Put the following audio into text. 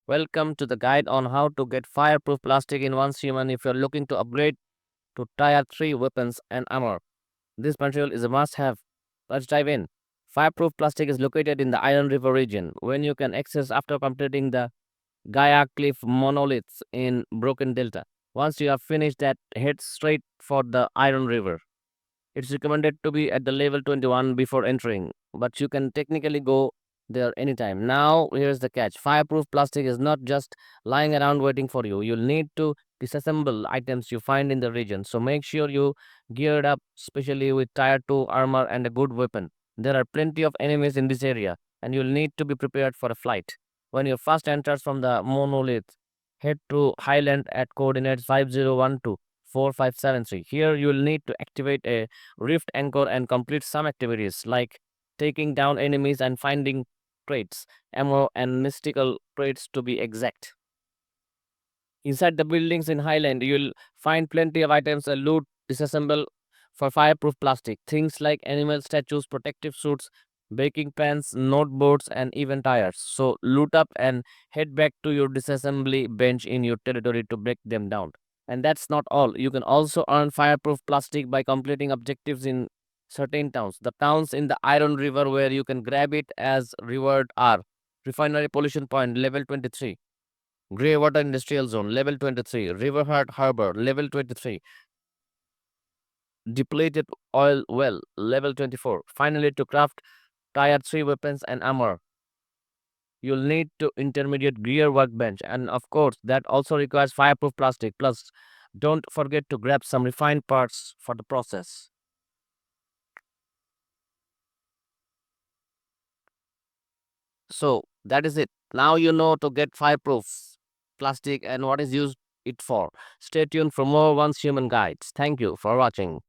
Welcome to the guide on how to get fireproof plastic in one human if you're looking to upgrade to Tier 3 weapons and armor. This material is a must have. Let's dive in. Fireproof plastic is located in the Iron River region, when you can access after completing the Gaia Cliff monoliths in Broken Delta. Once you have finished that, head straight for the Iron River. It's recommended to be at the level 21 before entering, but you can technically go there anytime. Now, here's the catch. Fireproof plastic is not just lying around waiting for you. You'll need to disassemble items you find in the region. So make sure you geared up, especially with Tier 2 armor and a good weapon. There are plenty of enemies in this area, and you'll need to be prepared for a fight. When you first enters from the monolith, head to Highland at coordinates 5012 4573. Here you will need to activate a rift anchor and complete some activities like taking down enemies and finding crates, ammo, and mystical crates to be exact. Inside the buildings in Highland, you'll find plenty of items and loot disassemble for fireproof plastic. Things like animal statues, protective suits, baking pans, noteboards, and even tires. So loot up and head back to your disassembly bench in your territory to break them down. And that's not all. You can also earn fireproof plastic by completing objectives in certain towns. The towns in the Iron River where you can grab it as reward are Refinery Pollution Point, level 23. Greywater Industrial Zone, level 23. Riverheart Harbor, level 23. Depleted Oil Well, level 24. Finally, to craft Tier 3 weapons and armor, you'll need to intermediate gear workbench. And of course, that also requires fireproof plastic. Plus, don't forget to grab some refined parts for the process. So, that is it. Now you know to get fireproof plastic and what is used it for. Stay tuned for more Once Human guides. Thank you for watching.